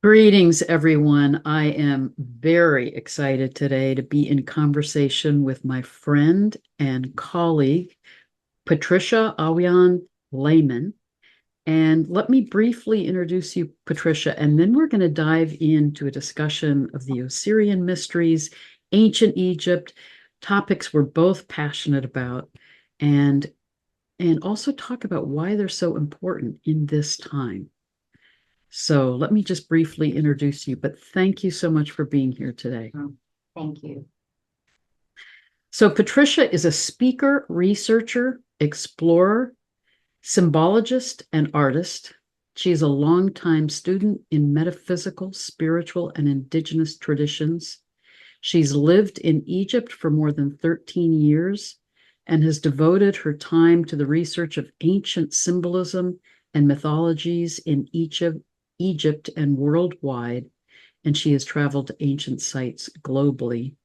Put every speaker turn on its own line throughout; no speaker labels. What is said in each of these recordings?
Greetings, everyone. I am very excited today to be in conversation with my friend and colleague, Patricia Awyan Lehman. And let me briefly introduce you, Patricia, and then we're going to dive into a discussion of the Osirian mysteries, ancient Egypt, topics we're both passionate about, and also talk about why they're so important in this time. So let me just briefly introduce you, but thank you so much for being here today.
Thank you.
So Patricia is a speaker, researcher, explorer, symbologist, and artist. She is a longtime student in metaphysical, spiritual, and indigenous traditions. She's lived in Egypt for more than 13 years and has devoted her time to the research of ancient symbolism and mythologies in Egypt and worldwide, and she has traveled to ancient sites globally.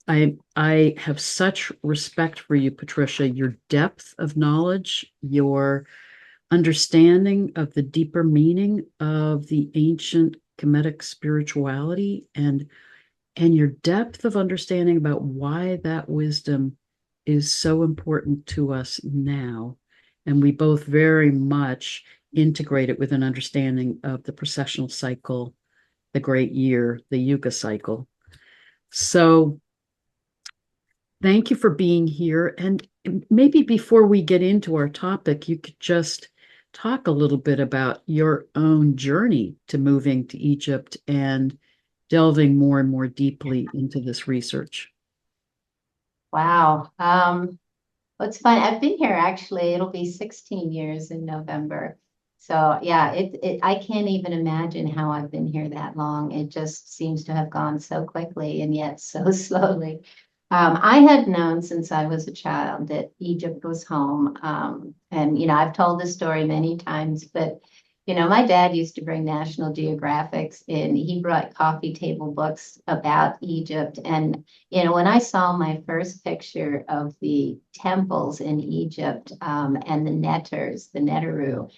I have such respect for you, Patricia, your depth of knowledge, your understanding of the deeper meaning of the ancient Kemetic spirituality, and your depth of understanding about why that wisdom is so important to us now. And we both very much integrate it with an understanding of the processional cycle, the great year, the Yuga cycle. So thank you for being here. And maybe before we get into our topic, you could just talk a little bit about your own journey to moving to Egypt and delving more and more deeply into this research.
Wow. It's fun. I've been here actually, it'll be 16 years in November. So yeah, I can't even imagine how I've been here that long. It just seems to have gone so quickly and yet so slowly. I had known since I was a child that Egypt was home. And I've told this story many times, but my dad used to bring National Geographics in. He brought coffee table books about Egypt. And, when I saw my first picture of the temples in Egypt and the Neteru,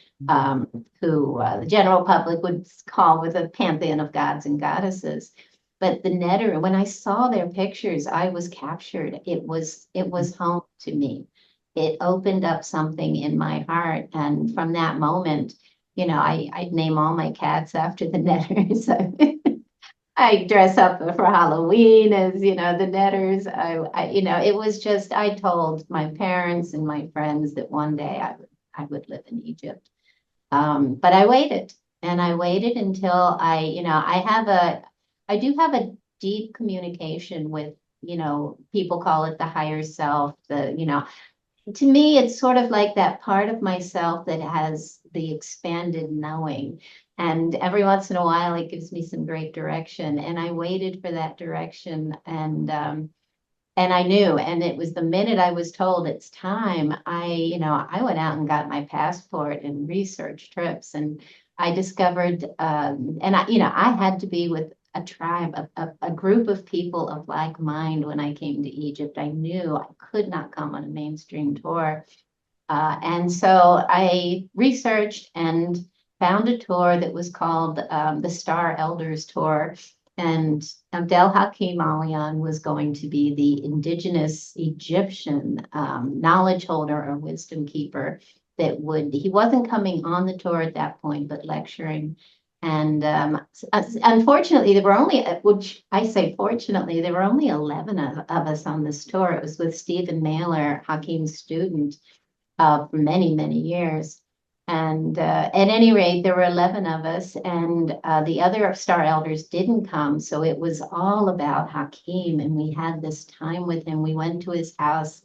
who the general public would call with a pantheon of gods and goddesses. But the Neteru, when I saw their pictures, I was captured. It was home to me. It opened up something in my heart. And from that moment, I'd name all my cats after the Netters. I dress up for Halloween as, the Netters. It was just, I told my parents and my friends that one day I would live in Egypt. But I waited and I waited until I do have a deep communication with, people call it the higher self, to me, it's sort of like that part of myself that has the expanded knowing. And every once in a while, it gives me some great direction. And I waited for that direction, and I knew. And it was the minute I was told it's time, I went out and got my passport and research trips, and I discovered, and I had to be with a tribe, a group of people of like mind when I came to Egypt. I knew I could not come on a mainstream tour. And so I researched and found a tour that was called the Star Elders Tour. And Abdel Hakim Alian was going to be the indigenous Egyptian knowledge holder or wisdom keeper he wasn't coming on the tour at that point, but lecturing. And unfortunately, there were only, which I say fortunately, there were only 11 of us on this tour. It was with Stephen Mailer, Hakim's student for many, many years. And at any rate, there were 11 of us, and the other star elders didn't come. So it was all about Hakim, and we had this time with him. We went to his house.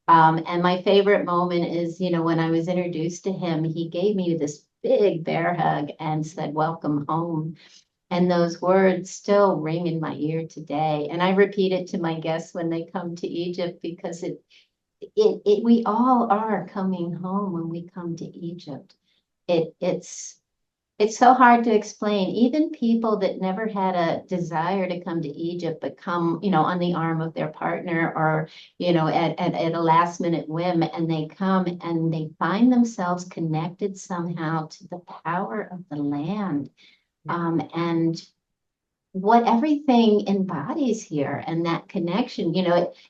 And my favorite moment is, when I was introduced to him, he gave me this big bear hug and said, "Welcome home." And those words still ring in my ear today. And I repeat it to my guests when they come to Egypt because we all are coming home when we come to Egypt. It's so hard to explain. Even people that never had a desire to come to Egypt, but come, on the arm of their partner or, at a last minute whim, and they come and they find themselves connected somehow to the power of the land. and what everything embodies here, and that connection,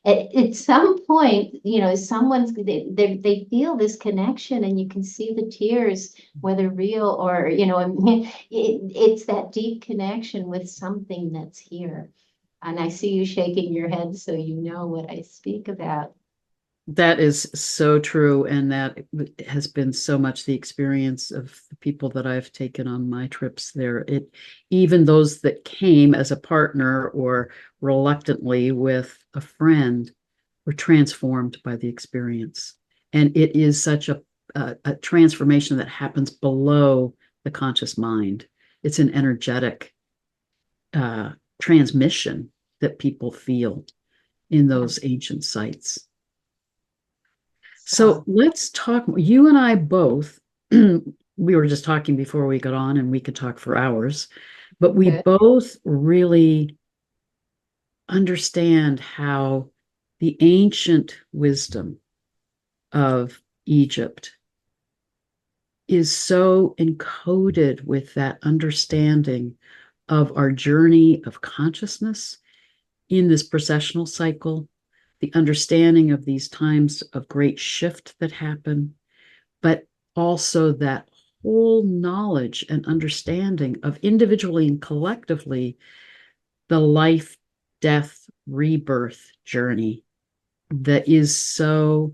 at some point, they feel this connection, and you can see the tears, whether real or, it's that deep connection with something that's here. And I see you shaking your head, so you know what I speak about.
That is so true. And that has been so much the experience of the people that I've taken on my trips there. Even those that came as a partner or reluctantly with a friend were transformed by the experience. And it is such a transformation that happens below the conscious mind. It's an energetic transmission that people feel in those ancient sites. So let's talk. You and I both, we were just talking before we got on, and we could talk for hours, but we both really understand how the ancient wisdom of Egypt is so encoded with that understanding of our journey of consciousness in this processional cycle, the understanding of these times of great shift that happen, but also that whole knowledge and understanding of individually and collectively the life, death, rebirth journey that is so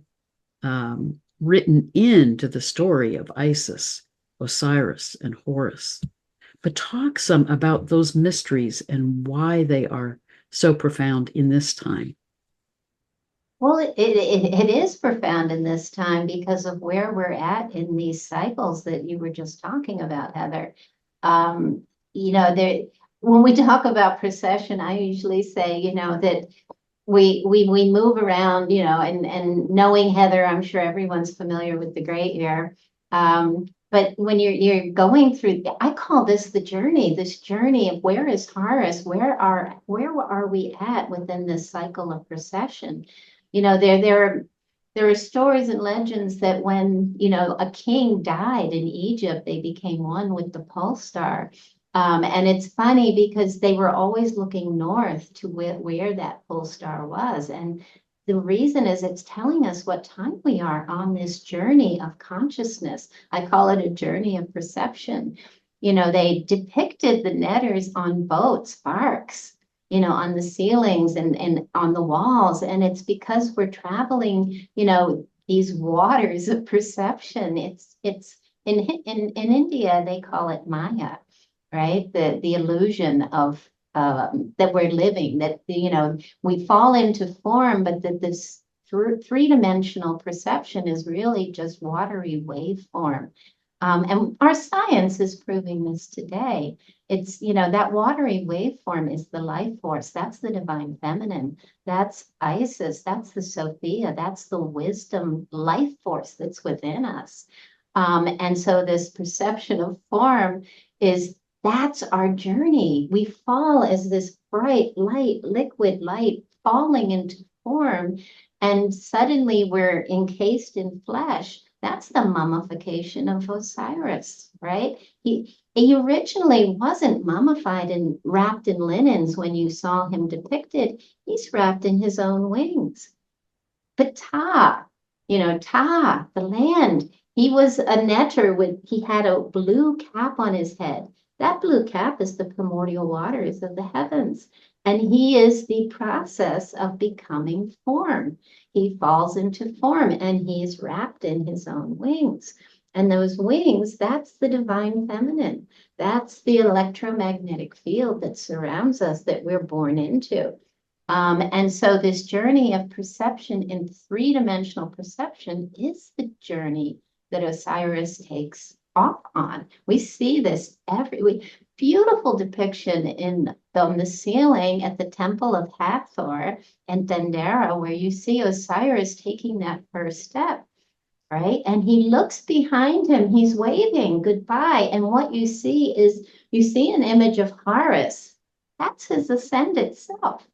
written into the story of Isis, Osiris, and Horus. But talk some about those mysteries and why they are so profound in this time.
Well, it is profound in this time because of where we're at in these cycles that you were just talking about, Heather. When we talk about procession, I usually say, that we move around, and knowing Heather, I'm sure everyone's familiar with the great year. But when you're going through, I call this journey of where is Horus? Where are we at within this cycle of procession? There are stories and legends that when, a king died in Egypt, they became one with the pole star. And it's funny because they were always looking north to where that pole star was. And the reason is it's telling us what time we are on this journey of consciousness. I call it a journey of perception. They depicted the Netters on boats, barks, on the ceilings and on the walls. And it's because we're traveling, these waters of perception. It's in India, they call it Maya, right? The illusion of that we're living, that, we fall into form, but that this three-dimensional perception is really just watery waveform. And our science is proving this today. It's, that watery waveform is the life force. That's the divine feminine. That's Isis. That's the Sophia. That's the wisdom life force that's within us. And so this perception of form that's our journey. We fall as this bright light, liquid light falling into form, and suddenly we're encased in flesh. That's the mummification of Osiris, right? He originally wasn't mummified and wrapped in linens when you saw him depicted. He's wrapped in his own wings. But Ta, the land, he was a Neteru he had a blue cap on his head. That blue cap is the primordial waters of the heavens. And he is the process of becoming form. He falls into form and he's wrapped in his own wings. And those wings, that's the divine feminine. That's the electromagnetic field that surrounds us, that we're born into. And so this journey of perception in three-dimensional perception is the journey that Osiris takes off on. We see this beautiful depiction on the ceiling at the temple of Hathor and Dendera, where you see Osiris taking that first step, right? And he looks behind him, he's waving goodbye. And what you see is, an image of Horus. That's his ascended self,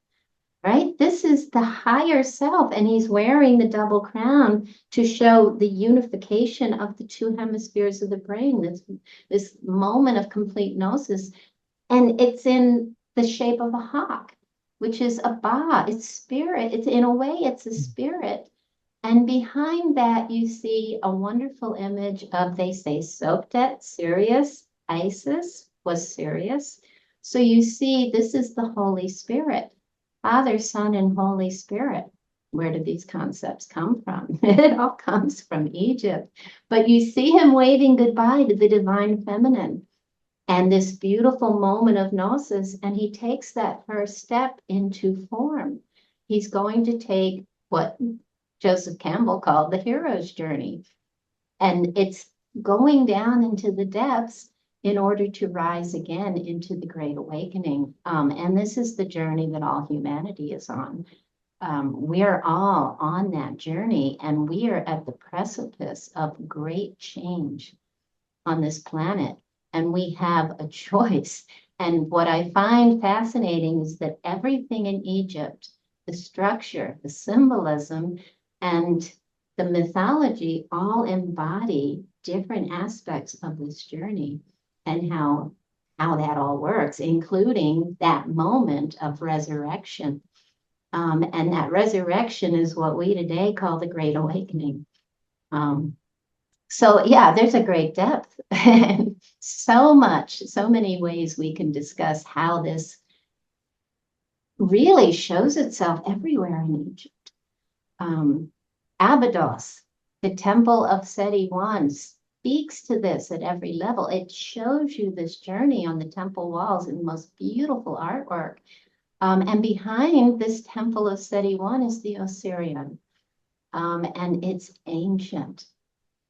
right? This is the higher self, and he's wearing the double crown to show the unification of the two hemispheres of the brain, this moment of complete gnosis. And it's in the shape of a hawk, which is a ba, it's spirit. It's in a way, it's a spirit. And behind that, you see a wonderful image of, they say, Sopdet, Sirius, Isis was Sirius. So you see, this is the Holy Spirit, Father, Son, and Holy Spirit. Where did these concepts come from? It all comes from Egypt. But you see him waving goodbye to the divine feminine and this beautiful moment of gnosis, and he takes that first step into form. He's going to take what Joseph Campbell called the hero's journey. And it's going down into the depths in order to rise again into the Great Awakening. And this is the journey that all humanity is on. We are all on that journey, and we are at the precipice of great change on this planet. And we have a choice. And what I find fascinating is that everything in Egypt, the structure, the symbolism, and the mythology all embody different aspects of this journey and how that all works, including that moment of resurrection. And that resurrection is what we today call the Great Awakening. So yeah, there's a great depth and so many ways we can discuss how this really shows itself everywhere in Egypt. Abydos, the temple of Seti I, speaks to this at every level. It shows you this journey on the temple walls in the most beautiful artwork. And behind this temple of Seti I is the Osirian. And it's ancient,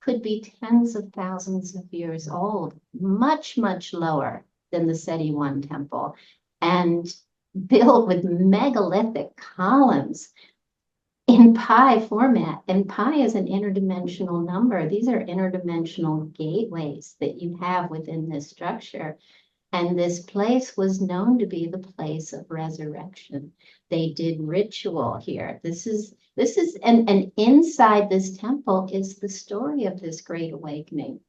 could be tens of thousands of years old, much, much lower than the Seti I temple, and built with megalithic columns in pi format. And pi is an interdimensional number. These are interdimensional gateways that you have within this structure. And this place was known to be the place of resurrection. They did ritual here. And inside this temple is the story of this Great Awakening.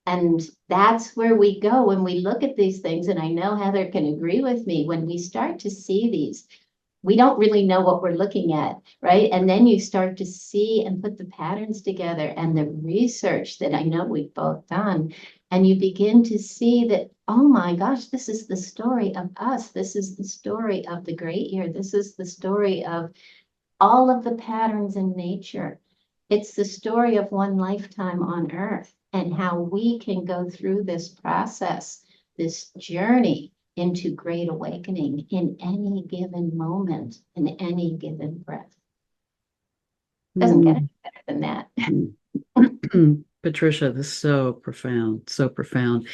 And that's where we go when we look at these things. And I know Heather can agree with me. When we start to see these, we don't really know what we're looking at, right? And then you start to see and put the patterns together and the research that I know we've both done. And you begin to see that, oh my gosh, this is the story of us. This is the story of the great year. This is the story of all of the patterns in nature. It's the story of one lifetime on Earth and how we can go through this process, this journey into great awakening in any given moment, in any given breath. Doesn't get any better than that.
Patricia, this is so profound, so profound.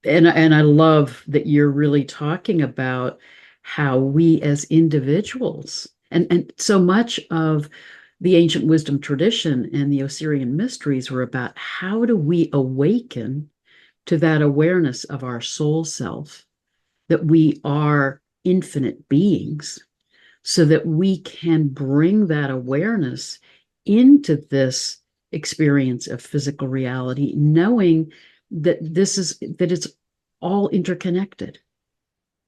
And I love that you're really talking about how we as individuals, and so much of the ancient wisdom tradition and the Osirian mysteries were about how do we awaken to that awareness of our soul self, that we are infinite beings, so that we can bring that awareness into this experience of physical reality, knowing that it's all interconnected.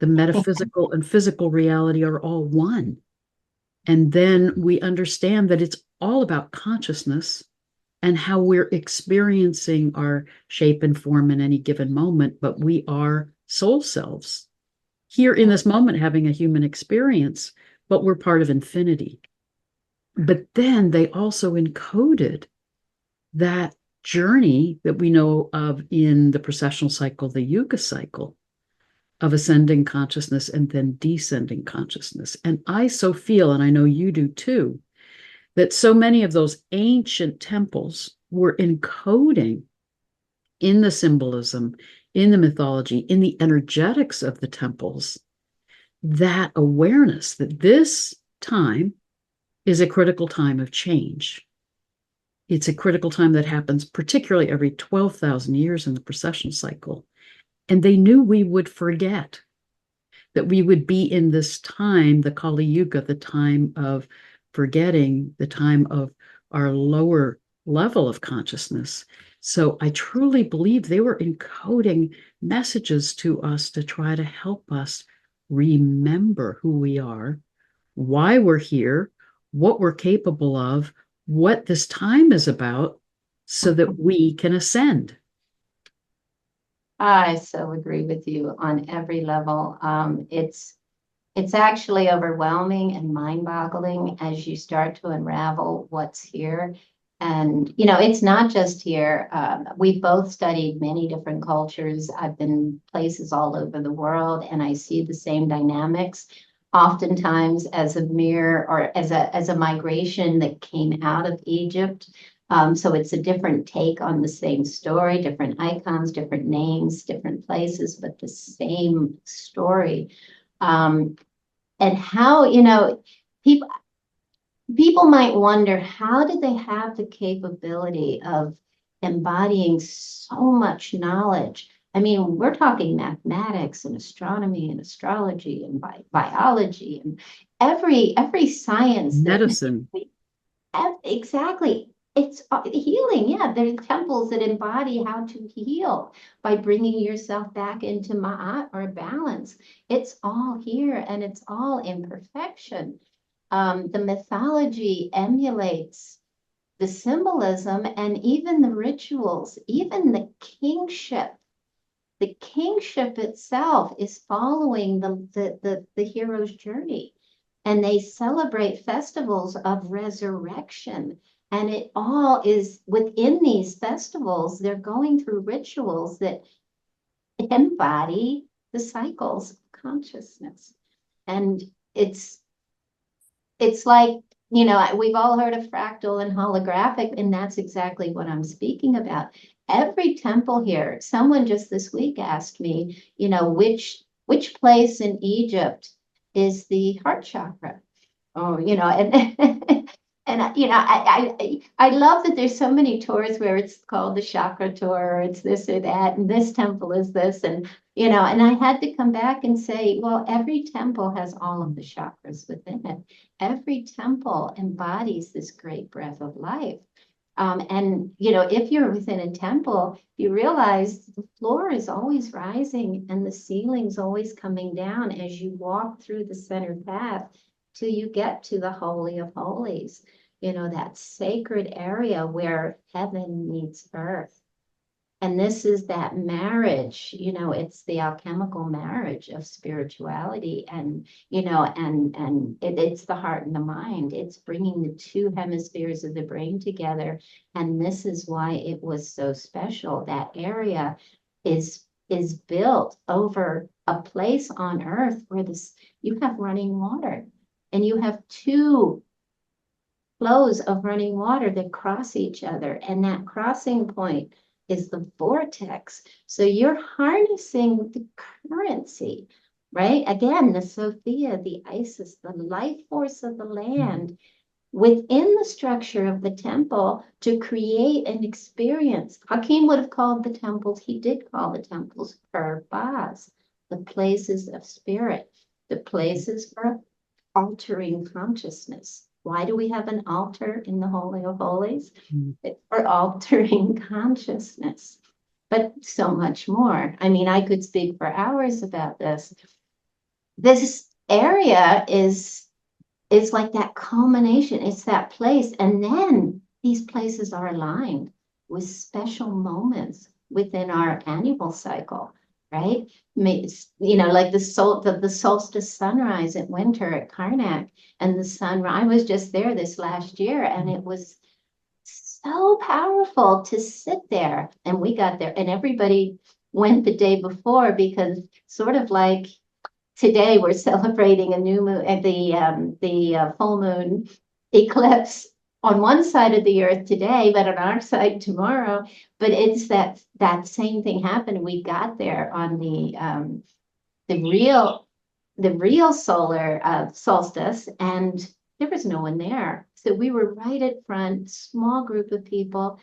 The metaphysical and physical reality are all one. And then we understand that it's all about consciousness and how we're experiencing our shape and form in any given moment, but we are soul selves here in this moment having a human experience, but we're part of infinity. But then they also encoded that journey that we know of in the processional cycle, the yuga cycle, of ascending consciousness and then descending consciousness. And I so feel, and I know you do too, that so many of those ancient temples were encoding in the symbolism, in the mythology, in the energetics of the temples, that awareness that this time is a critical time of change. It's a critical time that happens particularly every 12,000 years in the processional cycle. And they knew we would forget. that we would be in this time, the Kali Yuga, the time of forgetting, the time of our lower level of consciousness. So I truly believe they were encoding messages to us to try to help us remember who we are, why we're here, what we're capable of, what this time is about, so that we can ascend.
I so agree with you on every level. It's actually overwhelming and mind-boggling as you start to unravel what's here. And, it's not just here. We've both studied many different cultures. I've been places all over the world, and I see the same dynamics, oftentimes as a mirror or as a migration that came out of Egypt. So it's a different take on the same story, different icons, different names, different places, but the same story. And how, people people might wonder, how did they have the capability of embodying so much knowledge? I mean, we're talking mathematics and astronomy and astrology and biology and every science that
Medicine.
exactly. It's healing. Yeah, there are temples that embody how to heal by bringing yourself back into ma'at or balance. It's all here, and it's all in perfection. The mythology emulates the symbolism and even the rituals, even the kingship. The kingship itself is following the hero's journey, and they celebrate festivals of resurrection. And it all is within these festivals, they're going through rituals that embody the cycles of consciousness. And it's like, we've all heard of fractal and holographic, and that's exactly what I'm speaking about. Every temple here, someone just this week asked me, which place in Egypt is the heart chakra? Oh, and I love that there's so many tours where it's called the chakra tour, or it's this or that, and this temple is this, and and I had to come back and say, well, every temple has all of the chakras within it. Every temple embodies this great breath of life. And if you're within a temple, you realize the floor is always rising and the ceiling's always coming down as you walk through the center path till you get to the Holy of Holies, that sacred area where heaven meets earth. And this is that marriage, it's the alchemical marriage of spirituality and, it's the heart and the mind. It's bringing the two hemispheres of the brain together. And this is why it was so special. That area is built over a place on earth where you have running water, and you have two flows of running water that cross each other. And that crossing point is the vortex. So you're harnessing the currency, right? Again, the Sophia, the Isis, the life force of the land within the structure of the temple to create an experience. Hakim would have called the temples, he did call the temples Purbas, the places of spirit, the places for altering consciousness. Why do we have an altar in the Holy of Holies? It's for altering consciousness, but so much more. I mean, I could speak for hours about this. This area is like that culmination. It's that place. And then these places are aligned with special moments within our annual cycle, right? Like the solstice sunrise at winter at Karnak, and the sunrise. I was just there this last year, and it was so powerful to sit there. And we got there, and everybody went the day before, because sort of like today we're celebrating a new moon at the full moon eclipse on one side of the earth today, but on our side tomorrow. But it's that same thing happened. We got there on the real solar solstice, and there was no one there. So we were right at front, small group of people.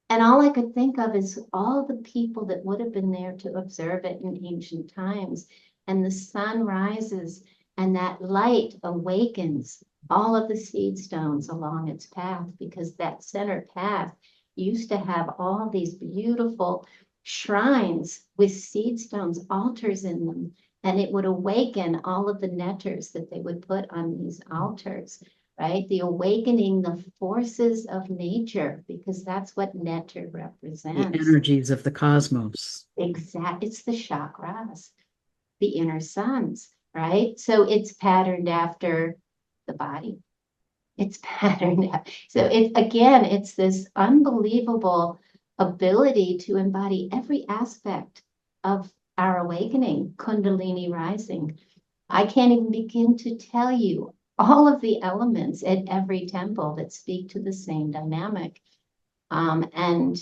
And all I could think of is all the people that would have been there to observe it in ancient times. and the sun rises, and that light awakens all of the seed stones along its path, because that center path used to have all these beautiful shrines with seed stones, altars in them, and it would awaken all of the netters that they would put on these altars, right? The awakening the forces of nature, because that's what Neter
The
represents.
energies of the cosmos.
Exact. It's the chakras, the inner suns, right? So it's patterned after the body. It's patterned. So it again, it's this unbelievable ability to embody every aspect of our awakening, Kundalini rising. I can't even begin to tell you all of the elements at every temple that speak to the same dynamic. And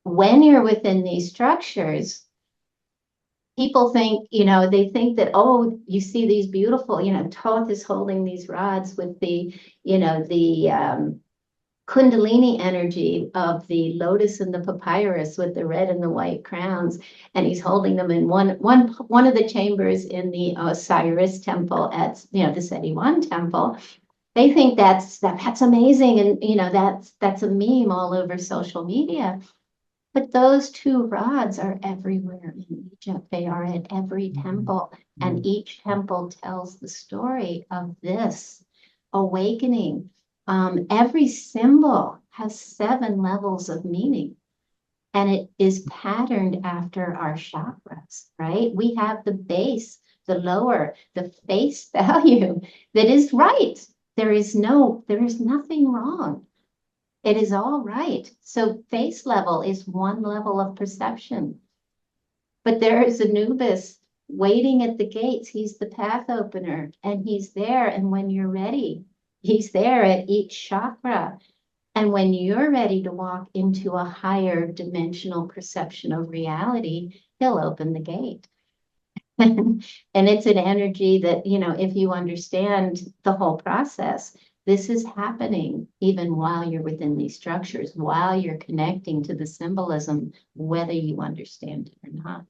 when you're within these structures, people think, they think that, oh, you see these beautiful, Thoth is holding these rods with the Kundalini energy of the lotus and the papyrus with the red and the white crowns, and he's holding them in one of the chambers in the Osiris temple at the Seti I temple. They think that's amazing, and that's a meme all over social media. But those two rods are everywhere in Egypt. They are at every temple, and each temple tells the story of this awakening. Every symbol has 7 levels of meaning, and it is patterned after our chakras, right? We have the base, the lower, the face value that is right. There is nothing wrong. It is all right. So face level is one level of perception. But there is Anubis waiting at the gates. He's the path opener, and he's there. And when you're ready, he's there at each chakra. And when you're ready to walk into a higher dimensional perception of reality, he'll open the gate. And it's an energy that, if you understand the whole process, this is happening even while you're within these structures, while you're connecting to the symbolism, whether you understand it or not.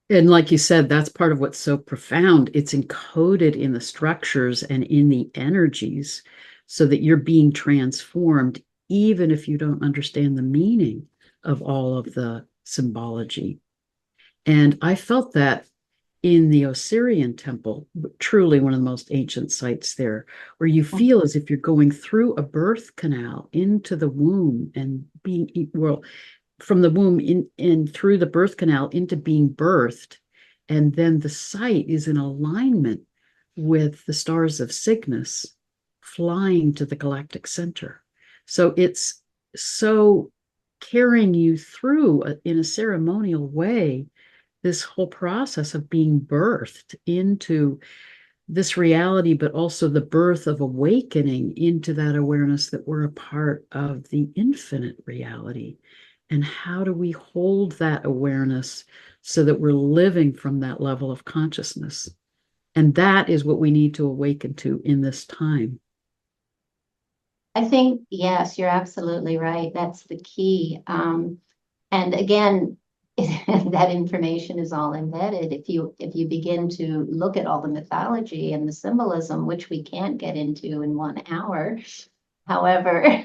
And like you said, that's part of what's so profound. It's encoded in the structures and in the energies so that you're being transformed, even if you don't understand the meaning of all of the symbology. And I felt that in the Osirian temple, truly one of the most ancient sites there, where you feel as if you're going through a birth canal into the womb and being, well, from the womb in through the birth canal into being birthed. And then the site is in alignment with the stars of Cygnus flying to the galactic center. So it's so carrying you through in a ceremonial way this whole process of being birthed into this reality, but also the birth of awakening into that awareness that we're a part of the infinite reality. And how do we hold that awareness so that we're living from that level of consciousness? And that is what we need to awaken to in this time.
I think, yes, you're absolutely right. That's the key. And again, that information is all embedded. If you begin to look at all the mythology and the symbolism, which we can't get into in 1 hour, however,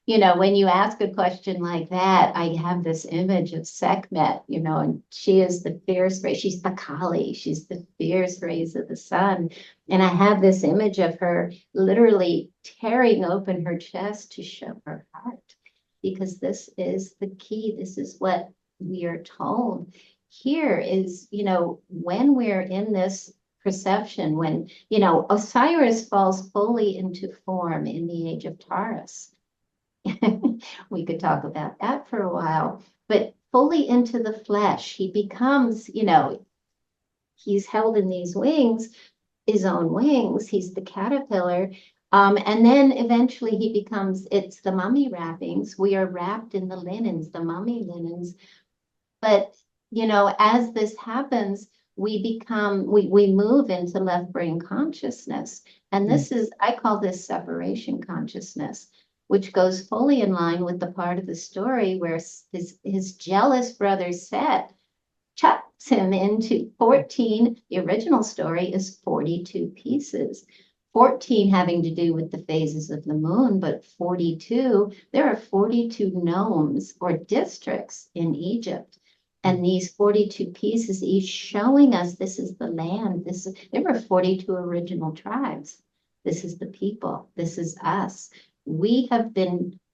when you ask a question like that, I have this image of Sekhmet, and she is the fierce rays. She's the Kali. She's the fierce rays of the sun. And I have this image of her literally tearing open her chest to show her heart, because this is the key. This is what we are told here is, when we're in this perception, when, Osiris falls fully into form in the age of Taurus. We could talk about that for a while, but fully into the flesh, he becomes, he's held in these wings, his own wings, he's the caterpillar. And then eventually he becomes, it's the mummy wrappings. We are wrapped in the linens, the mummy linens. But, as this happens, we move into left brain consciousness. And this is, I call this separation consciousness, which goes fully in line with the part of the story where his jealous brother Set splits him into 14. The original story is 42 pieces. 14 having to do with the phases of the moon, but 42, there are 42 nomes or districts in Egypt. And these 42 pieces, each showing us this is the land. There were 42 original tribes. This is the people. This is us. We've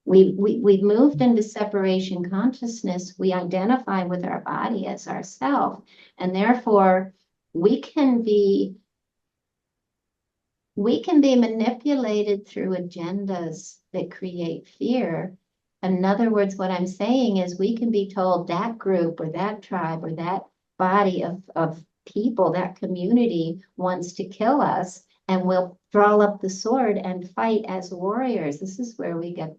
moved into separation consciousness. We identify with our body as ourself, and therefore we can be manipulated through agendas that create fear. In other words, what I'm saying is we can be told that group or that tribe or that body of people, that community wants to kill us, and we'll draw up the sword and fight as warriors. This is where we get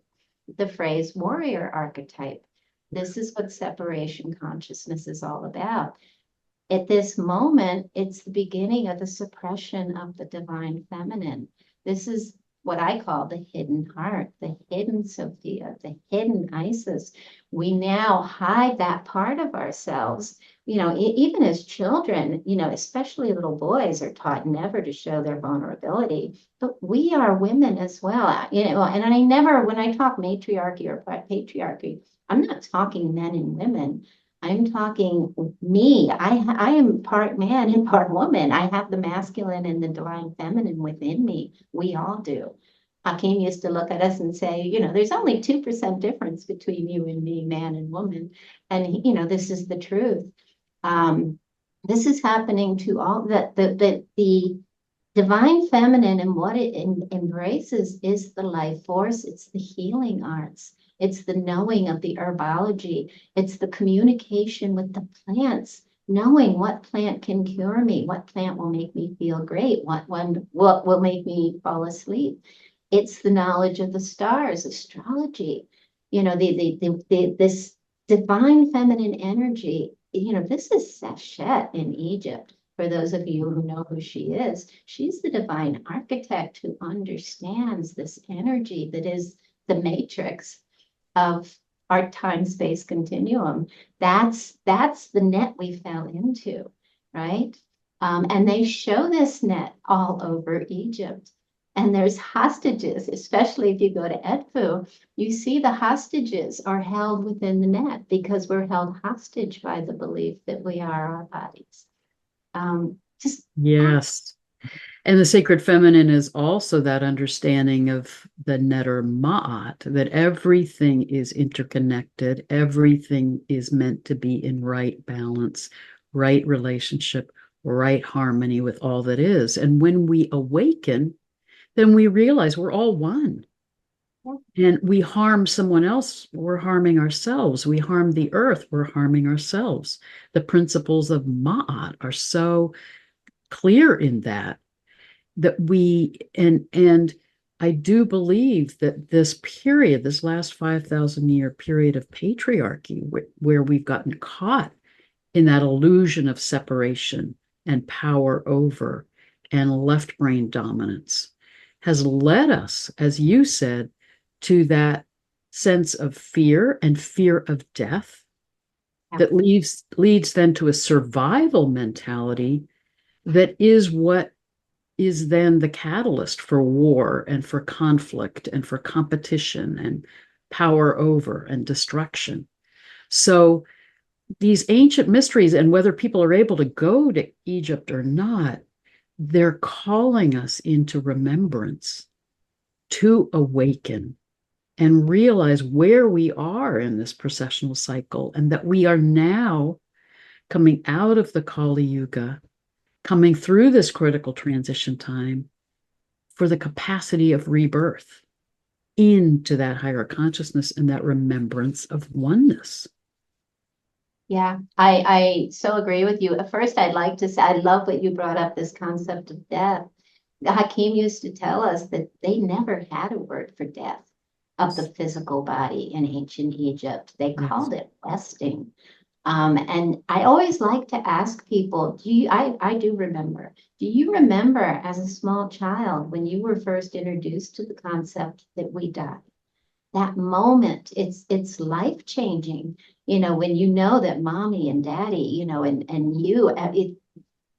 the phrase warrior archetype. This is what separation consciousness is all about. At this moment, it's the beginning of the suppression of the divine feminine. This is what I call the hidden heart, the hidden Sophia, the hidden Isis. We now hide that part of ourselves. Even as children, especially little boys are taught never to show their vulnerability, but we are women as well. And when I talk matriarchy or patriarchy, I'm not talking men and women. I'm talking me. I am part man and part woman. I have the masculine and the divine feminine within me. We all do. Hakeem used to look at us and say, there's only 2% difference between you and me, man and woman. And, this is the truth. This is happening to all the divine feminine, and what it embraces is the life force. It's the healing arts. It's the knowing of the herbology. It's the communication with the plants, knowing what plant can cure me, what plant will make me feel great, what will make me fall asleep. It's the knowledge of the stars, astrology. This divine feminine energy. This is Seshet in Egypt. For those of you who know who she is, she's the divine architect who understands this energy that is the matrix of our time-space continuum. That's the net we fell into, right? And they show this net all over Egypt. And there's hostages, especially if you go to Edfu, you see the hostages are held within the net because we're held hostage by the belief that we are our bodies.
Yes. And the sacred feminine is also that understanding of the Neter Ma'at, that everything is interconnected, everything is meant to be in right balance, right relationship, right harmony with all that is. And when we awaken, then we realize we're all one. And we harm someone else, we're harming ourselves. We harm the earth, we're harming ourselves. The principles of Ma'at are so clear in that we and I do believe that this period, this last 5,000-year period of patriarchy, where we've gotten caught in that illusion of separation and power over and left brain dominance, has led us, as you said, to that sense of fear and fear of death that leads then to a survival mentality that is what is then the catalyst for war and for conflict and for competition and power over and destruction. So these ancient mysteries, and whether people are able to go to Egypt or not, they're calling us into remembrance to awaken and realize where we are in this processional cycle, and that we are now coming out of the Kali Yuga, coming through this critical transition time for the capacity of rebirth into that higher consciousness and that remembrance of oneness.
Yeah, I so agree with you. At first, I'd like to say, I love what you brought up, this concept of death. Hakeem used to tell us that they never had a word for death of the physical body in ancient Egypt. They called it resting. And I always like to ask people, I do remember, do you remember as a small child when you were first introduced to the concept that we die? that moment, it's life-changing, when you know that mommy and daddy, and you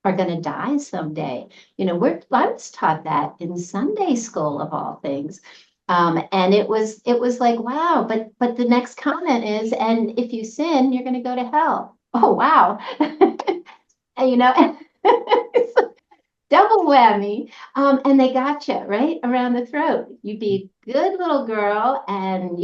are going to die someday. I was taught that in Sunday school of all things. And it was like, wow, but the next comment is, and if you sin, you're going to go to hell. Oh, wow. And, it's double whammy. And they got you right around the throat. You be a good little girl and,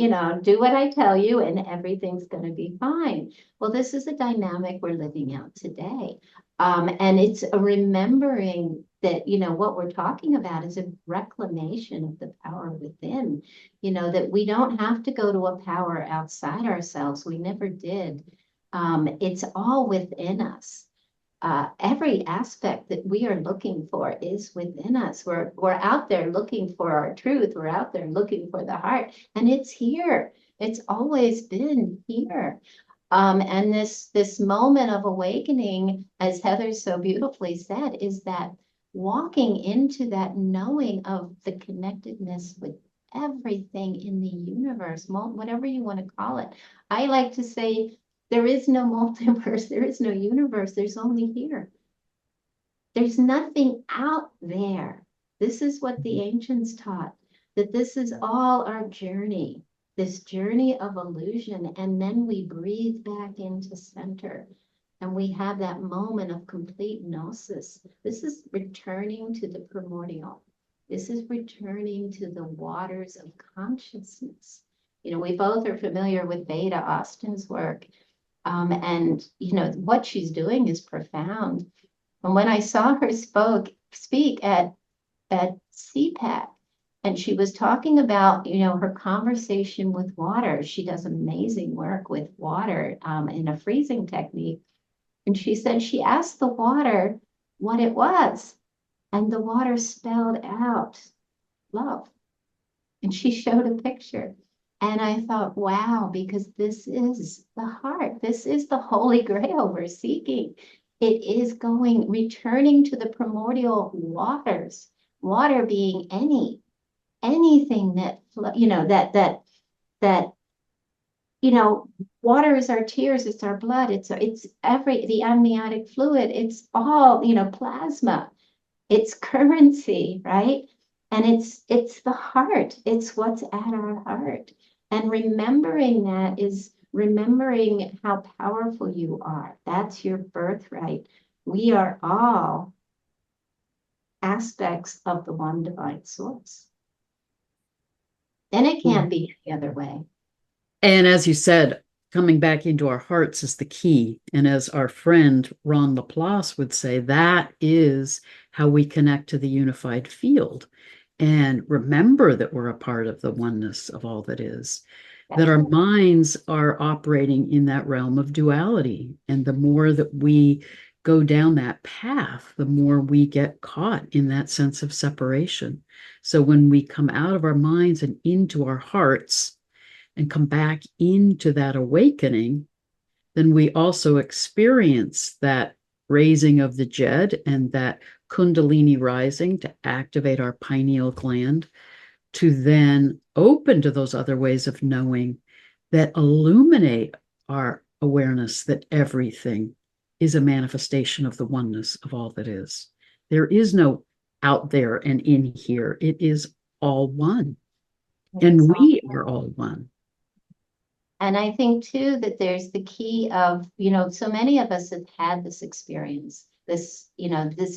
do what I tell you and everything's going to be fine. Well, this is a dynamic we're living out today. And it's a remembering that, what we're talking about is a reclamation of the power within, that we don't have to go to a power outside ourselves. We never did. It's all within us. Every aspect that we are looking for is within us. We're out there looking for our truth. We're out there looking for the heart, and it's here. It's always been here. And this moment of awakening, as Heather so beautifully said, is that walking into that knowing of the connectedness with everything in the universe, whatever you want to call it. I like to say there is no multiverse, there is no universe, there's only here. There's nothing out there. This is what the ancients taught, that this is all our journey, this journey of illusion. And then we breathe back into center and we have that moment of complete gnosis. This is returning to the primordial. This is returning to the waters of consciousness. We both are familiar with Beta Austin's work. And what she's doing is profound. And when I saw her speak at CPAC, and she was talking about her conversation with water. She does amazing work with water in a freezing technique. And she said she asked the water what it was, and the water spelled out love. And she showed a picture. And I thought, wow, because this is the heart. This is the holy grail we're seeking. It is returning to the primordial waters, water being anything that, water is our tears, it's our blood, it's the amniotic fluid, it's all, plasma, it's currency, right? And it's the heart, it's what's at our heart. And remembering that is remembering how powerful you are. That's your birthright. We are all aspects of the one divine source. And it can't be any other way.
And as you said, coming back into our hearts is the key. And as our friend Ron Laplace would say, that is how we connect to the unified field and remember that we're a part of the oneness of all that is. That our minds are operating in that realm of duality. And the more that we go down that path, the more we get caught in that sense of separation. So when we come out of our minds and into our hearts and come back into that awakening, then we also experience that raising of the Jed and that Kundalini rising to activate our pineal gland, to then open to those other ways of knowing that illuminate our awareness that everything is a manifestation of the oneness of all that is. There is no out there and in here. It is all one. And we are all one.
And I think too that there's the key of, so many of us have had this experience, this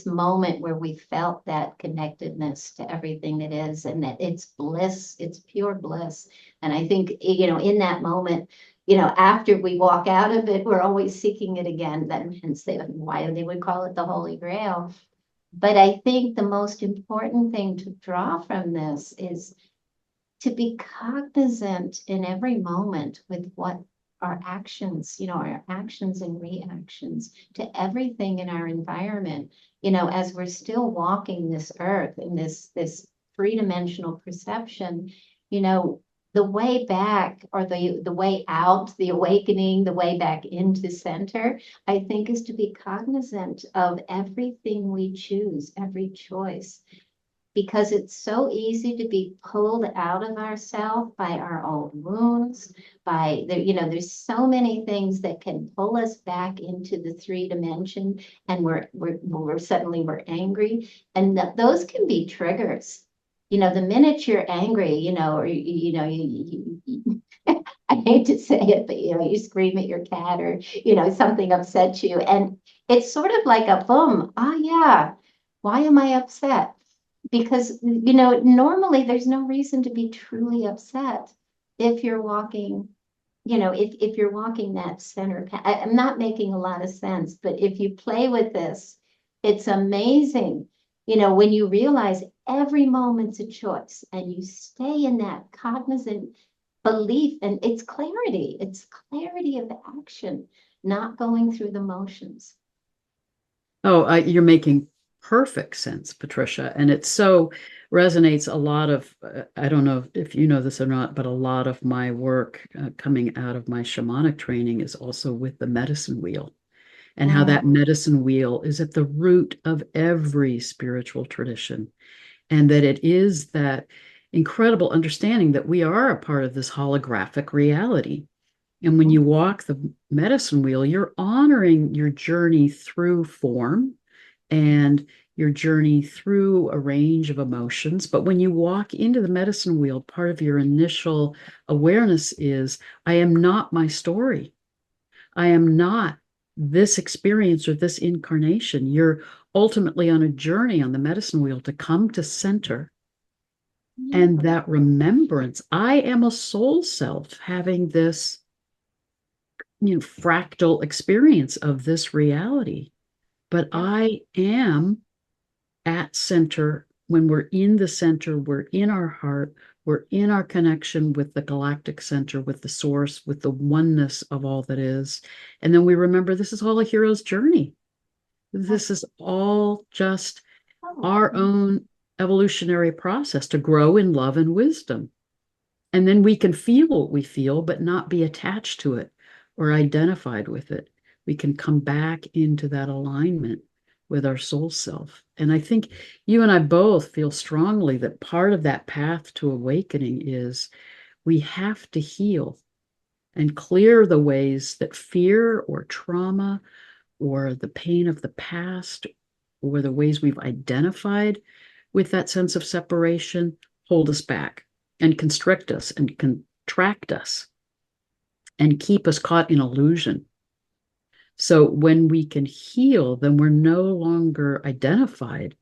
moment where we felt that connectedness to everything that is, and that it's bliss, it's pure bliss. And I think, in that moment, after we walk out of it, we're always seeking it again. Hence why they would call it the Holy Grail. But I think the most important thing to draw from this is to be cognizant in every moment with what our actions, our actions and reactions to everything in our environment, as we're still walking this earth in this three-dimensional perception, the way back, or the way out, the awakening, the way back into center, I think, is to be cognizant of everything we choose, every choice. because it's so easy to be pulled out of ourselves by our old wounds, by the, there's so many things that can pull us back into the 3 dimension, and we're suddenly we're angry, and those can be triggers. The minute you're angry, or I hate to say it, but you scream at your cat, or something upsets you, and it's sort of like a boom. Oh yeah, why am I upset? Because normally there's no reason to be truly upset if you're walking, if you're walking that center path. I'm not making a lot of sense, but if you play with this, it's amazing. When you realize every moment's a choice and you stay in that cognizant belief, and it's clarity of action, not going through the motions.
Oh, you're making perfect sense, Patricia. And it so resonates a lot of, I don't know if you know this or not, but a lot of my work coming out of my shamanic training is also with the medicine wheel, and how that medicine wheel is at the root of every spiritual tradition. And that it is that incredible understanding that we are a part of this holographic reality. And when you walk the medicine wheel, you're honoring your journey through form and your journey through a range of emotions. But when you walk into the medicine wheel, part of your initial awareness is, I am not my story. I am not this experience or this incarnation. You're ultimately on a journey on the medicine wheel to come to center. And that remembrance, I am a soul self having this fractal experience of this reality. But I am at center. When we're in the center, we're in our heart, we're in our connection with the galactic center, with the source, with the oneness of all that is. And then we remember this is all a hero's journey. This is all just our own evolutionary process to grow in love and wisdom. And then we can feel what we feel, but not be attached to it or identified with it. We can come back into that alignment with our soul self. And I think you and I both feel strongly that part of that path to awakening is we have to heal and clear the ways that fear or trauma or the pain of the past or the ways we've identified with that sense of separation hold us back and constrict us and contract us and keep us caught in illusion. So when we can heal, then we're no longer identified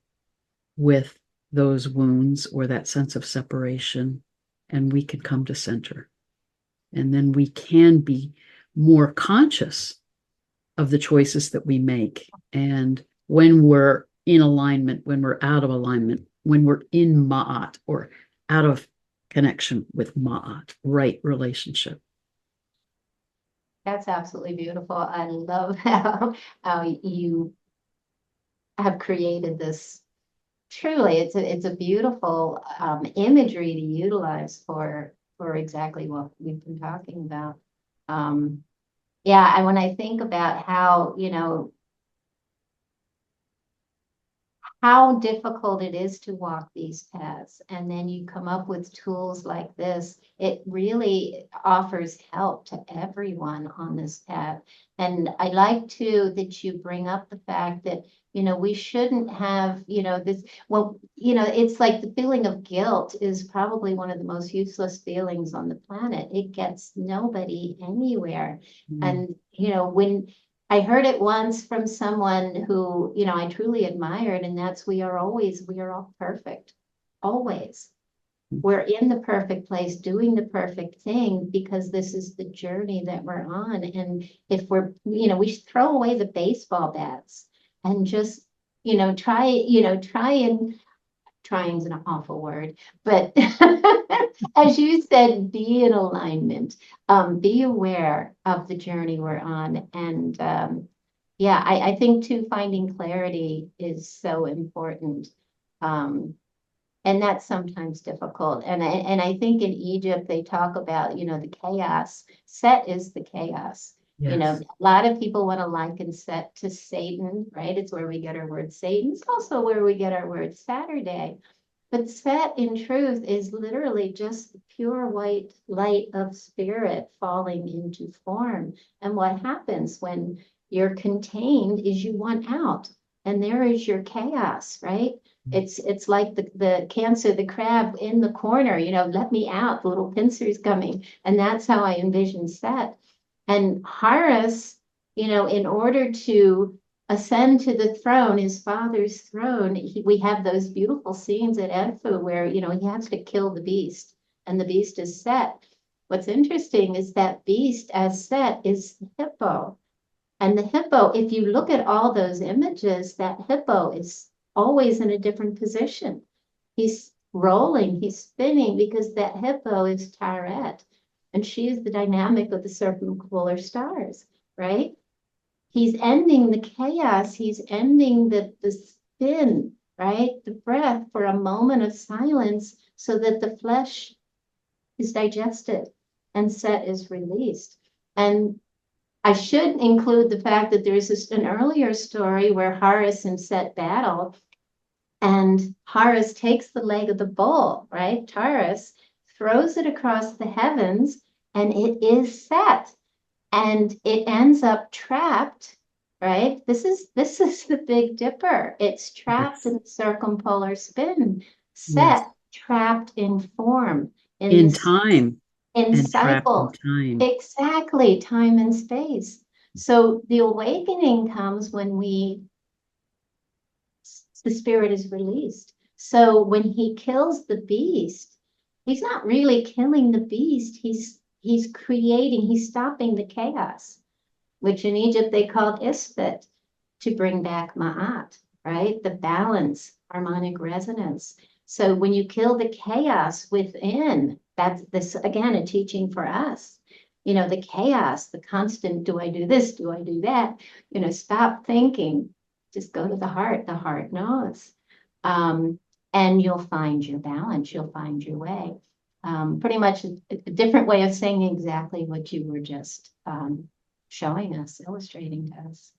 with those wounds or that sense of separation, and we can come to center. And then we can be more conscious of the choices that we make. And when we're in alignment, when we're out of alignment, when we're in Ma'at or out of connection with Ma'at, right relationship.
That's absolutely beautiful. I love how you have created this. Truly, it's a beautiful imagery to utilize for exactly what we've been talking about. Yeah, and when I think about how difficult it is to walk these paths, and then you come up with tools like this, it really offers help to everyone on this path. And I like to that you bring up the fact that we shouldn't have this. Well, it's like the feeling of guilt is probably one of the most useless feelings on the planet. It gets nobody anywhere. And when I heard it once from someone who, I truly admired, and that's we are all perfect. Always. We're in the perfect place, doing the perfect thing, because this is the journey that we're on. And if we should throw away the baseball bats and just, trying's an awful word, but as you said, be in alignment, be aware of the journey we're on. And yeah, I think too, finding clarity is so important. And that's sometimes difficult. And I think in Egypt, they talk about, the chaos. Set is the chaos.
Yes.
A lot of people want to liken Set to Satan, right? It's where we get our word Satan. It's also where we get our word Saturday. But Set, in truth, is literally just the pure white light of spirit falling into form. And what happens when you're contained is you want out. And there is your chaos, right? It's like the Cancer, the crab in the corner, let me out, the little pincer's coming. And that's how I envision Set. And Horus, in order to ascend to the throne, his father's throne, we have those beautiful scenes at Edfu where, he has to kill the beast, and the beast is Set. What's interesting is that beast as Set is the hippo. And the hippo, if you look at all those images, that hippo is always in a different position. He's rolling, he's spinning, because that hippo is Taret, and she is the dynamic of the circumpolar stars, right? He's ending the chaos, he's ending the spin, right? The breath for a moment of silence so that the flesh is digested and Set is released. And I should include the fact that there's an earlier story where Horus and Set battle, and Horus takes the leg of the bull, right? Taurus throws it across the heavens, and it is Set. And it ends up trapped, right? This is the Big Dipper. It's trapped in circumpolar spin, Set, trapped in form,
in time,
in
and
cycle.
trapped in time.
Exactly, time and space. So the awakening comes when the spirit is released. So when he kills the beast, he's not really killing the beast. He's creating, he's stopping the chaos, which in Egypt they called Isfet, to bring back Ma'at, right? The balance, harmonic resonance. So when you kill the chaos within, that's this again a teaching for us. The chaos, the constant, do I do this? Do I do that? Stop thinking, just go to the heart. The heart knows. And you'll find your balance, you'll find your way. Pretty much a different way of saying exactly what you were just showing us, illustrating to us.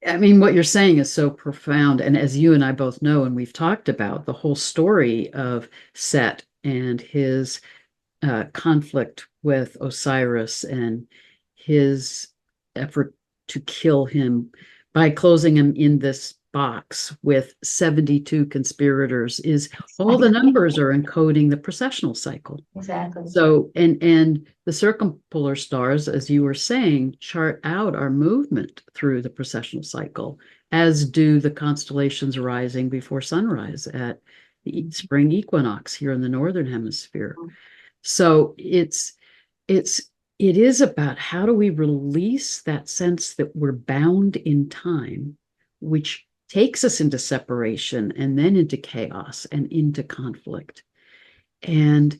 I mean, what you're saying is so profound. And as you and I both know, and we've talked about the whole story of Set and his conflict with Osiris and his effort to kill him by closing him in this box with 72 conspirators, is all the numbers are encoding the precessional cycle.
Exactly.
So, and the circumpolar stars, as you were saying, chart out our movement through the precessional cycle, as do the constellations rising before sunrise at the spring equinox here in the northern hemisphere. So it is about how do we release that sense that we're bound in time, which takes us into separation and then into chaos and into conflict. And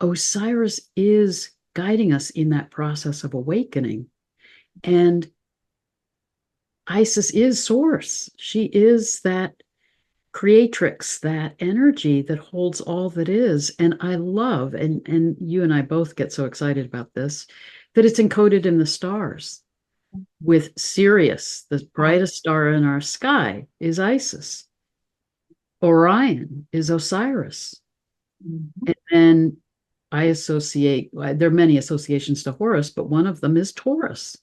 Osiris is guiding us in that process of awakening. And Isis is source. She is that creatrix, that energy that holds all that is. And I love, and you and I both get so excited about this, that it's encoded in the stars. With Sirius, the brightest star in our sky is Isis. Orion is Osiris. And then I associate, there are many associations to Horus, but one of them is Taurus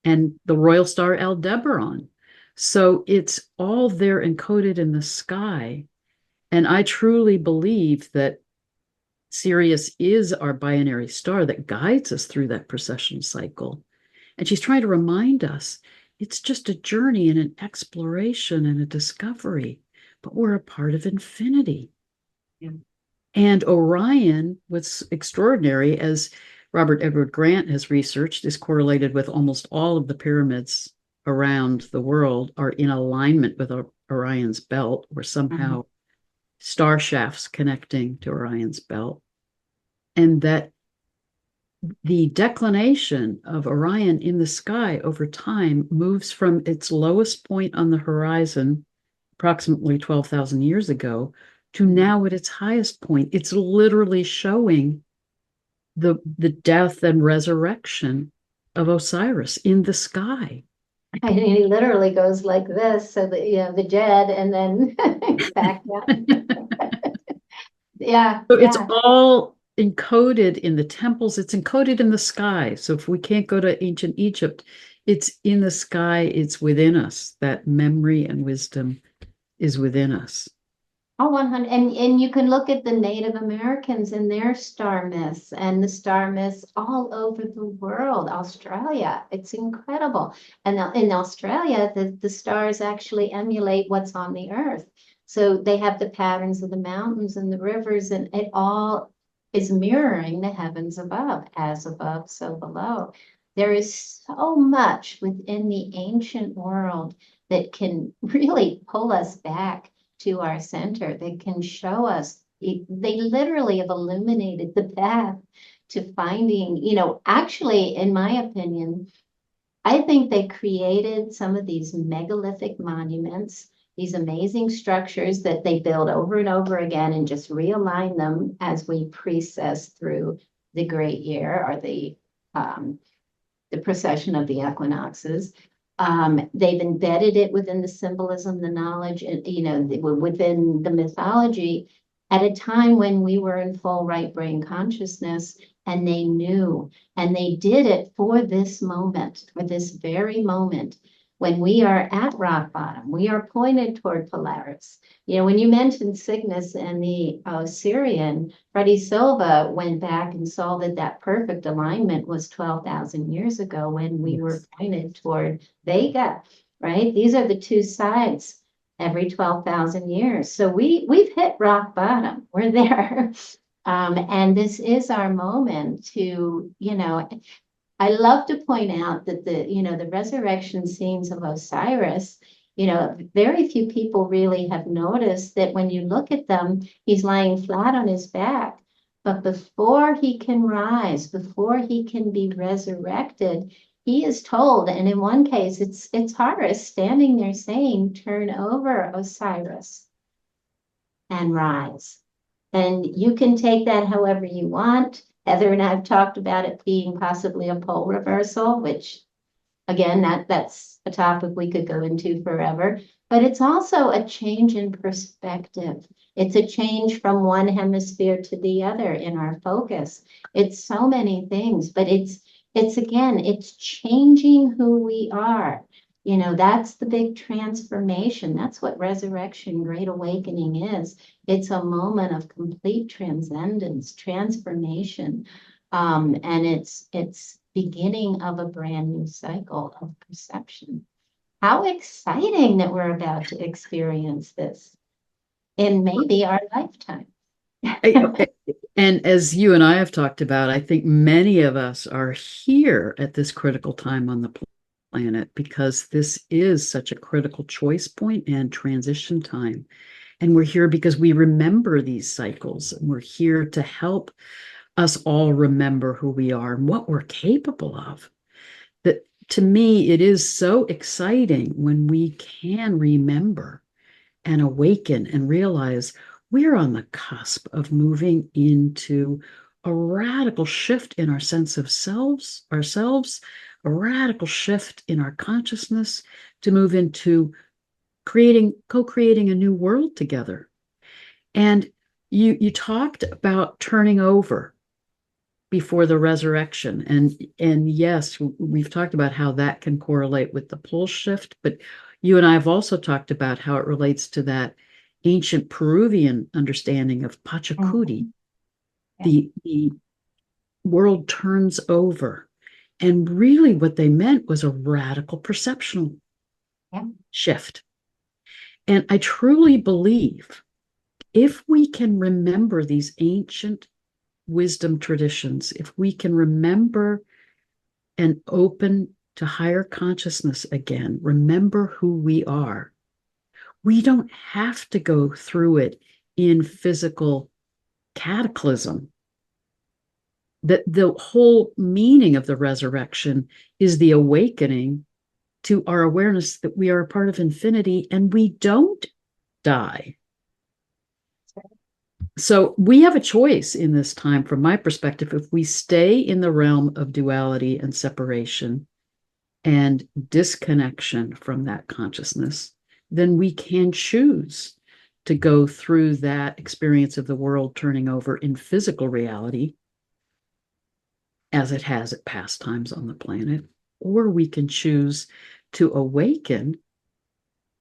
and the royal star Aldebaran. So it's all there encoded in the sky. And I truly believe that Sirius is our binary star that guides us through that precession cycle. And she's trying to remind us it's just a journey and an exploration and a discovery, but we're a part of infinity. Yeah. And Orion, what's extraordinary, as Robert Edward Grant has researched, is correlated with almost all of the pyramids around the world are in alignment with Orion's belt, or somehow star shafts connecting to Orion's belt. And that the declination of Orion in the sky over time moves from its lowest point on the horizon, approximately 12,000 years ago, to now at its highest point. It's literally showing the death and resurrection of Osiris in the sky.
And he literally goes like this, so that, the Jed, and then back down. Yeah,
So it's
yeah.
all encoded in the temples, it's encoded in the sky. So if we can't go to ancient Egypt, it's in the sky, it's within us. That memory and wisdom is within us.
Oh, 100. And you can look at the Native Americans and their star myths and the star myths all over the world. Australia, it's incredible. And in Australia, the stars actually emulate what's on the earth. So they have the patterns of the mountains and the rivers, and it all is mirroring the heavens above, as above, so below. There is so much within the ancient world that can really pull us back to our center, that can show us. They literally have illuminated the path to finding, actually, in my opinion, I think they created some of these megalithic monuments, these amazing structures that they build over and over again and just realign them as we precess through the great year, or the procession of the equinoxes. They've embedded it within the symbolism, the knowledge, and within the mythology at a time when we were in full right brain consciousness, and they knew, and they did it for this moment, for this very moment. When we are at rock bottom, we are pointed toward Polaris. When you mentioned Cygnus and the Osirian, Freddie Silva went back and saw that perfect alignment was 12,000 years ago, when we were pointed toward Vega, right? These are the two sides every 12,000 years. So we've hit rock bottom. We're there. And this is our moment to, I love to point out that the resurrection scenes of Osiris, very few people really have noticed that when you look at them, he's lying flat on his back. But before he can rise, before he can be resurrected, he is told, and in one case, it's Horus standing there saying, "Turn over, Osiris, and rise." And you can take that however you want. Heather and I have talked about it being possibly a pole reversal, which, again, that's a topic we could go into forever. But it's also a change in perspective. It's a change from one hemisphere to the other in our focus. It's so many things, but it's changing who we are. That's the big transformation. That's what resurrection, great awakening is. It's a moment of complete transcendence, transformation. And it's beginning of a brand new cycle of perception. How exciting that we're about to experience this in maybe our lifetime.
And as you and I have talked about, I think many of us are here at this critical time on the planet because this is such a critical choice point and transition time. And we're here because we remember these cycles, and we're here to help us all remember who we are and what we're capable of. That, to me, it is so exciting when we can remember and awaken and realize we're on the cusp of moving into a radical shift in our sense of ourselves, a radical shift in our consciousness to move into co-creating a new world together. And you talked about turning over before the resurrection. And yes, we've talked about how that can correlate with the pole shift, but you and I have also talked about how it relates to that ancient Peruvian understanding of Pachacuti.
Yeah.
The world turns over. And really what they meant was a radical perceptual shift. And I truly believe if we can remember these ancient wisdom traditions, if we can remember and open to higher consciousness again, remember who we are, we don't have to go through it in physical cataclysm. That the whole meaning of the resurrection is the awakening to our awareness that we are a part of infinity and we don't die. So we have a choice in this time, from my perspective, if we stay in the realm of duality and separation, and disconnection from that consciousness, then we can choose to go through that experience of the world turning over in physical reality as it has at past times on the planet, or we can choose to awaken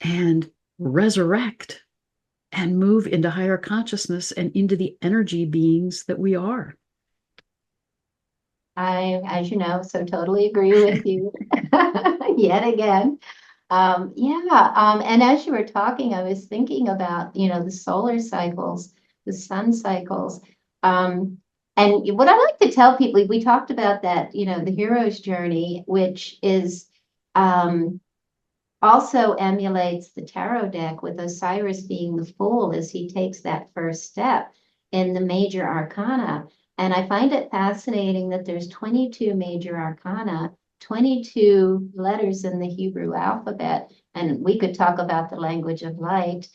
and resurrect and move into higher consciousness and into the energy beings that we are.
I, as you know, so totally agree with you yet again. And as you were talking, I was thinking about, the solar cycles, the sun cycles. And what I like to tell people, we talked about that, the hero's journey, which is also emulates the tarot deck with Osiris being the fool as he takes that first step in the major arcana. And I find it fascinating that there's 22 major arcana, 22 letters in the Hebrew alphabet, and we could talk about the language of light.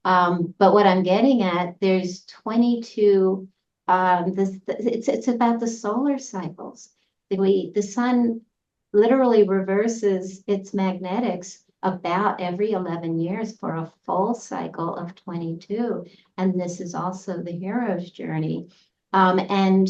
But what I'm getting at, there's 22, it's about the solar cycles. The sun literally reverses its magnetics about every 11 years for a full cycle of 22. And this is also the hero's journey. And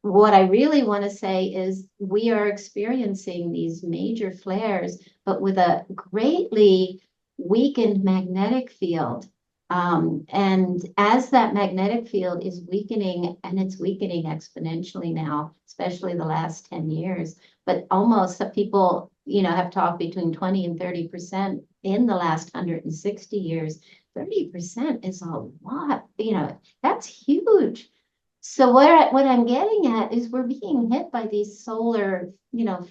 what I really want to say is we are experiencing these major flares, but with a greatly weakened magnetic field. And as that magnetic field is weakening, and it's weakening exponentially now, especially the last 10 years, but almost people, have talked between 20 and 30% in the last 160 years. 30% is a lot, that's huge. So what I'm getting at is we're being hit by these solar,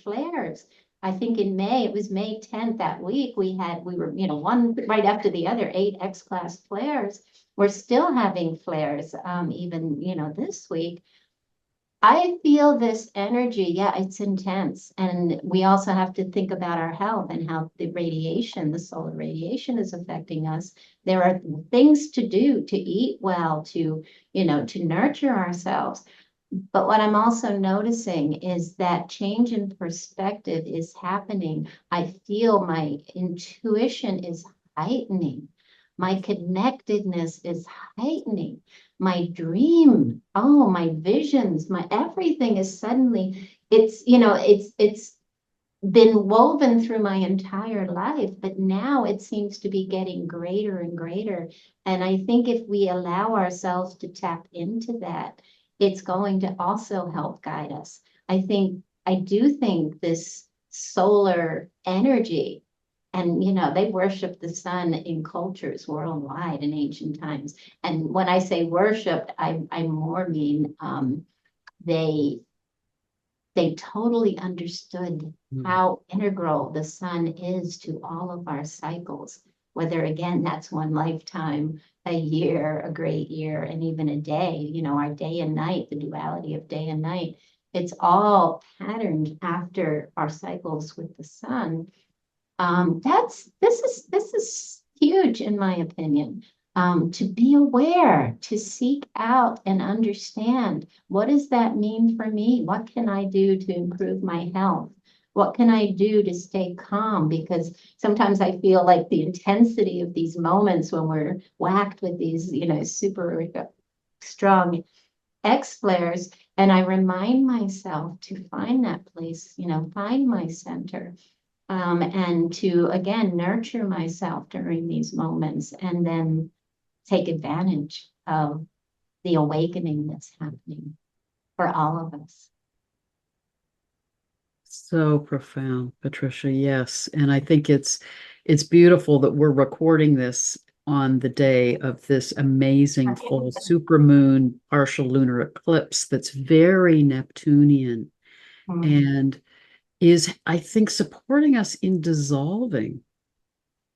flares. I think in May, it was May 10th that week, we were, one right after the other, 8 X-class flares. We're still having flares, even, this week. I feel this energy. Yeah, it's intense. And we also have to think about our health and how the solar radiation is affecting us. There are things to do, to eat well, to nurture ourselves. But what I'm also noticing is that change in perspective is happening. I feel my intuition is heightening. My connectedness is heightening. My dream, my visions, my everything is suddenly, it's been woven through my entire life, but now it seems to be getting greater and greater. And I think if we allow ourselves to tap into that, it's going to also help guide us. I do think this solar energy, and they worship the sun in cultures worldwide in ancient times. And when I say worshiped, I more mean they totally understood how integral the sun is to all of our cycles, whether again, that's one lifetime, a year, a great year, and even a day, our day and night, the duality of day and night, it's all patterned after our cycles with the sun. This is huge in my opinion. To be aware, to seek out and understand, what does that mean for me? What can I do to improve my health? What can I do to stay calm? Because sometimes I feel like the intensity of these moments when we're whacked with these, super strong X flares, and I remind myself to find that place, find my center, and to again nurture myself during these moments, and then take advantage of the awakening that's happening for all of us.
So profound, Patricia. Yes. And I think it's beautiful that we're recording this on the day of this amazing full supermoon partial lunar eclipse that's very Neptunian and is, I think, supporting us in dissolving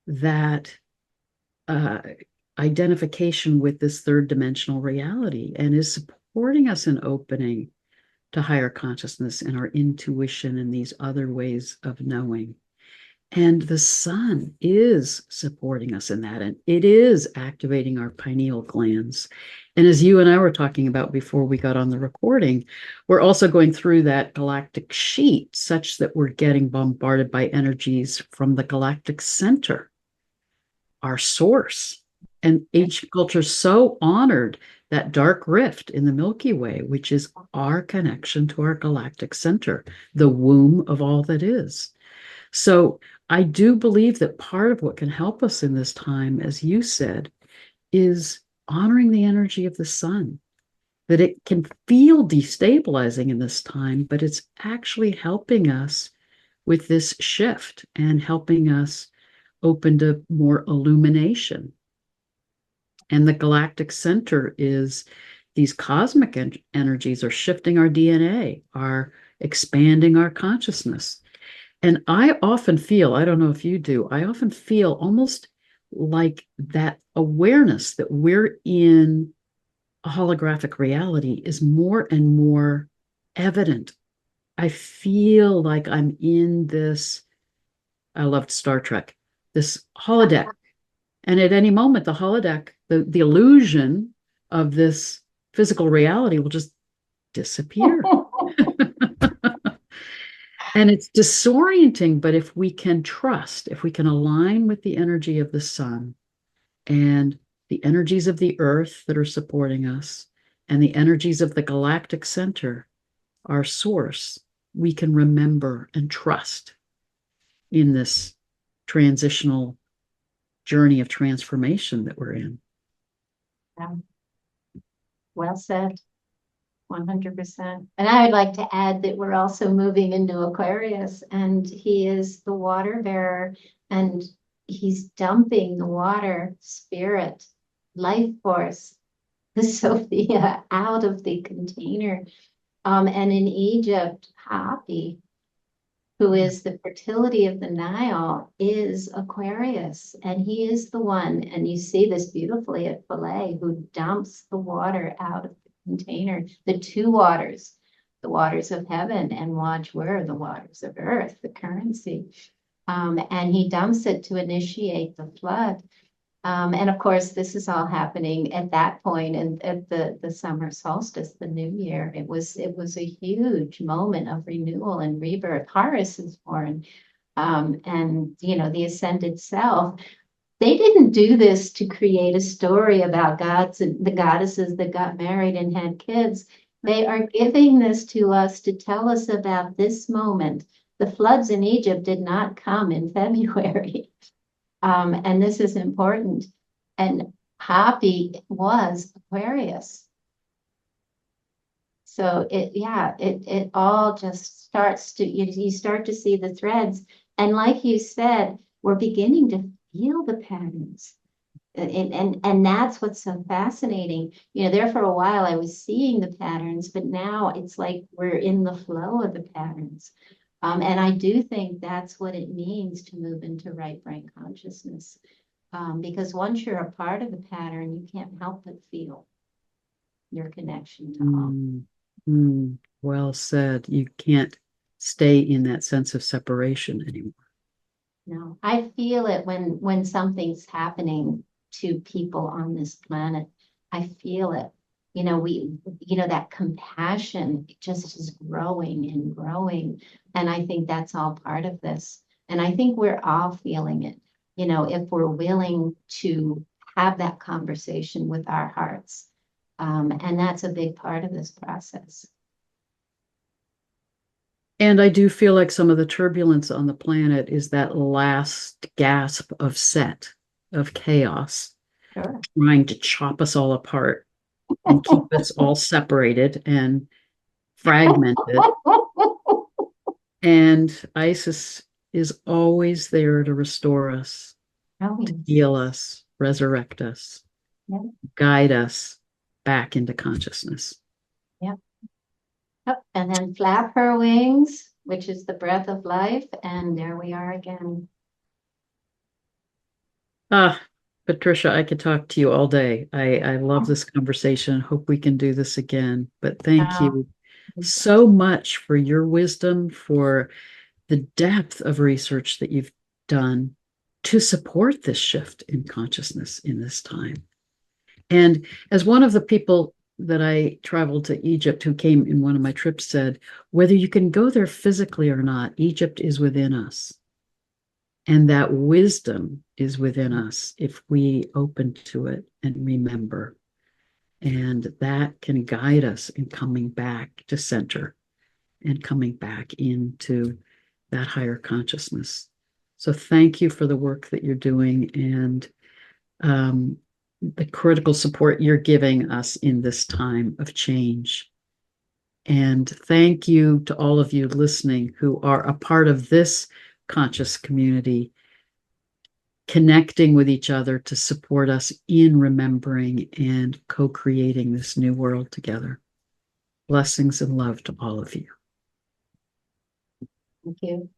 that identification with this third dimensional reality, and is supporting us in opening to higher consciousness and our intuition and these other ways of knowing. And the sun is supporting us in that, and it is activating our pineal glands. And as you and I were talking about before we got on the recording, we're also going through that galactic sheet such that we're getting bombarded by energies from the galactic center, our source. And ancient cultures so honored that dark rift in the Milky Way, which is our connection to our galactic center, the womb of all that is. So I do believe that part of what can help us in this time, as you said, is honoring the energy of the sun, that it can feel destabilizing in this time, but it's actually helping us with this shift and helping us open to more illumination. And the galactic center is these cosmic energies are shifting our DNA, are expanding our consciousness. And I often feel, I don't know if you do, I often feel almost like that awareness that we're in a holographic reality is more and more evident. I feel like I'm in this, I loved Star Trek, this holodeck. And at any moment, the holodeck, the illusion of this physical reality will just disappear. And it's disorienting, but if we can trust, if we can align with the energy of the sun and the energies of the earth that are supporting us and the energies of the galactic center, our source, we can remember and trust in this transitional journey of transformation that we're in.
Yeah. Well said. 100%. And I would like to add that we're also moving into Aquarius, and he is the water bearer, and he's dumping the water, spirit, life force, the Sophia out of the container. And in Egypt, Hapi, who is the fertility of the Nile, is Aquarius, and he is the one, and you see this beautifully at Philae, who dumps the water out of container, the two waters, the waters of heaven, and watch where the waters of earth, the currency. And he dumps it to initiate the flood. And of course, this is all happening at that point, and at the summer solstice, the new year. It was a huge moment of renewal and rebirth. Horus is born, and the ascended self. They didn't do this to create a story about gods and the goddesses that got married and had kids. They are giving this to us to tell us about this moment. The floods in Egypt did not come in February. And this is important. And Hapi was Aquarius. So it all just starts to, you start to see the threads. And like you said, we're beginning to feel the patterns. And that's what's so fascinating. There for a while I was seeing the patterns, but now it's like we're in the flow of the patterns. And I do think that's what it means to move into right brain consciousness. Because once you're a part of the pattern, you can't help but feel your connection to all.
Well said. You can't stay in that sense of separation anymore.
No, I feel it when something's happening to people on this planet. I feel it. That compassion just is growing and growing. And I think that's all part of this. And I think we're all feeling it, if we're willing to have that conversation with our hearts. And that's a big part of this process.
And I do feel like some of the turbulence on the planet is that last gasp of Set, of chaos,
Sure.
trying to chop us all apart and keep us all separated and fragmented. And Isis is always there to restore us, to heal us, resurrect us, guide us back into consciousness.
Yep. And then flap her wings, which is the breath of life. And there we are again.
Patricia, I could talk to you all day. I love this conversation. Hope we can do this again. But thank you so much for your wisdom, for the depth of research that you've done to support this shift in consciousness in this time. And as one of the people that I traveled to Egypt who came in one of my trips said, whether you can go there physically or not, Egypt is within us. And that wisdom is within us if we open to it and remember. And that can guide us in coming back to center and coming back into that higher consciousness. So thank you for the work that you're doing and the critical support you're giving us in this time of change. And thank you to all of you listening who are a part of this conscious community, connecting with each other to support us in remembering and co-creating this new world together. Blessings and love to all of you.
Thank you.